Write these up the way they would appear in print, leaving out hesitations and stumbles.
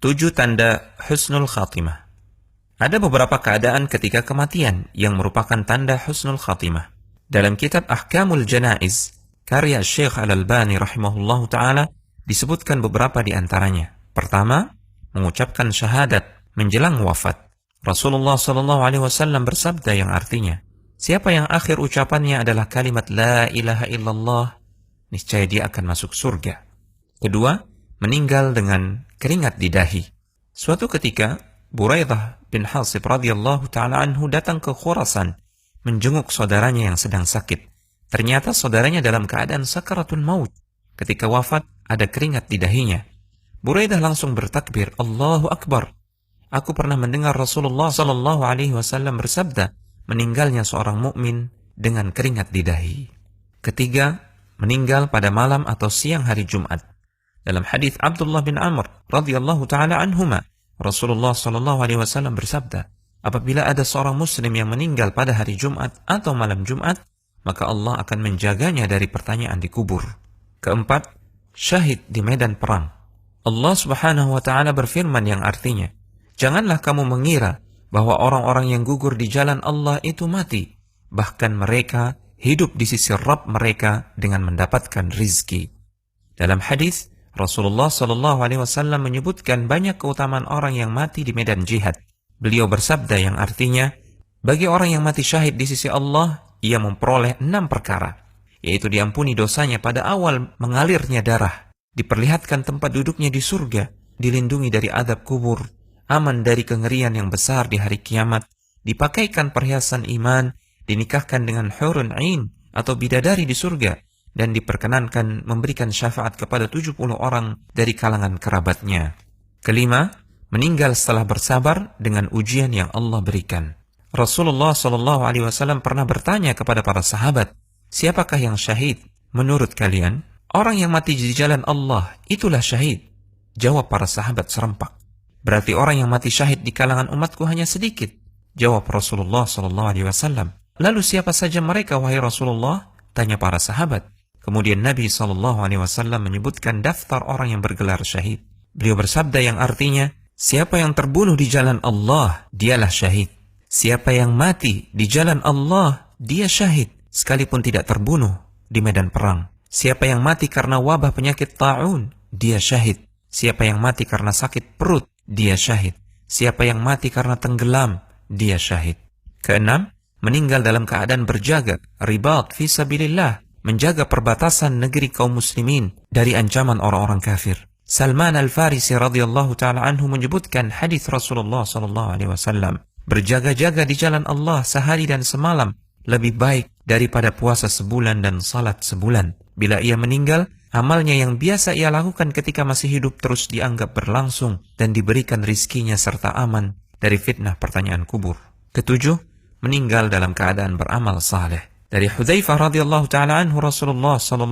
7 tanda husnul khatimah. Ada beberapa keadaan ketika kematian yang merupakan tanda husnul khatimah. Dalam kitab Ahkamul Janaiz, karya Syekh Al-Albani rahimahullahu ta'ala, disebutkan beberapa di antaranya. Pertama, mengucapkan syahadat menjelang wafat. Rasulullah SAW bersabda yang artinya, siapa yang akhir ucapannya adalah kalimat La ilaha illallah, niscaya dia akan masuk surga. Kedua, meninggal dengan keringat di dahi. Suatu ketika, Buraidah bin Hasib radhiyallahu ta'ala anhu datang ke Khurasan, menjenguk saudaranya yang sedang sakit. Ternyata saudaranya dalam keadaan sakaratul maut. Ketika wafat, ada keringat di dahinya. Buraidah langsung bertakbir, Allahu Akbar. Aku pernah mendengar Rasulullah SAW bersabda, meninggalnya seorang mukmin dengan keringat di dahi. Ketiga, meninggal pada malam atau siang hari Jumat. Dalam hadis Abdullah bin Amr radhiyallahu taala anhuma, Rasulullah SAW bersabda, apabila ada seorang muslim yang meninggal pada hari Jumat atau malam Jumat, maka Allah akan menjaganya dari pertanyaan di kubur. Keempat, syahid di medan perang. Allah Subhanahu wa taala berfirman yang artinya, janganlah kamu mengira bahwa orang-orang yang gugur di jalan Allah itu mati, bahkan mereka hidup di sisi Rabb mereka dengan mendapatkan rizki. Dalam hadis, Rasulullah SAW menyebutkan banyak keutamaan orang yang mati di medan jihad. Beliau bersabda yang artinya, bagi orang yang mati syahid di sisi Allah, ia memperoleh 6 perkara, yaitu diampuni dosanya pada awal mengalirnya darah, diperlihatkan tempat duduknya di surga, dilindungi dari azab kubur, aman dari kengerian yang besar di hari kiamat, dipakaikan perhiasan iman, dinikahkan dengan hurun ain atau bidadari di surga, dan diperkenankan memberikan syafaat kepada 70 orang dari kalangan kerabatnya. Kelima, meninggal setelah bersabar dengan ujian yang Allah berikan. Rasulullah SAW pernah bertanya kepada para sahabat, siapakah yang syahid? Menurut kalian, orang yang mati di jalan Allah, itulah syahid. Jawab para sahabat serempak. Berarti orang yang mati syahid di kalangan umatku hanya sedikit. Jawab Rasulullah SAW. Lalu siapa saja mereka, wahai Rasulullah? Tanya para sahabat. Kemudian Nabi SAW menyebutkan daftar orang yang bergelar syahid. Beliau bersabda yang artinya, siapa yang terbunuh di jalan Allah, dialah syahid. Siapa yang mati di jalan Allah, dia syahid, sekalipun tidak terbunuh di medan perang. Siapa yang mati karena wabah penyakit ta'un, dia syahid. Siapa yang mati karena sakit perut, dia syahid. Siapa yang mati karena tenggelam, dia syahid. Keenam, meninggal dalam keadaan berjaga, ribat fi sabilillah, menjaga perbatasan negeri kaum muslimin dari ancaman orang-orang kafir. Salman Al-Farisi radhiyallahu ta'ala anhu menyebutkan hadis Rasulullah SAW, berjaga-jaga di jalan Allah sehari dan semalam lebih baik daripada puasa sebulan dan salat sebulan. Bila ia meninggal, amalnya yang biasa ia lakukan ketika masih hidup terus dianggap berlangsung dan diberikan rizkinya serta aman dari fitnah pertanyaan kubur. Ketujuh, meninggal dalam keadaan beramal saleh. Dari Hudzaifah radhiyallahu ta'ala anhu, Rasulullah SAW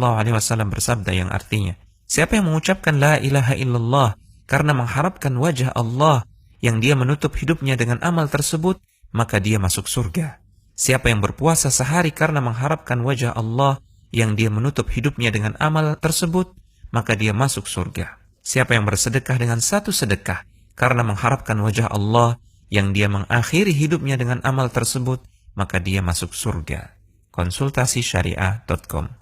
bersabda yang artinya, siapa yang mengucapkan la ilaha illallah karena mengharapkan wajah Allah yang dia menutup hidupnya dengan amal tersebut, maka dia masuk surga. Siapa yang berpuasa sehari karena mengharapkan wajah Allah yang dia menutup hidupnya dengan amal tersebut, maka dia masuk surga. Siapa yang bersedekah dengan satu sedekah karena mengharapkan wajah Allah yang dia mengakhiri hidupnya dengan amal tersebut, maka dia masuk surga. Konsultasi syariah.com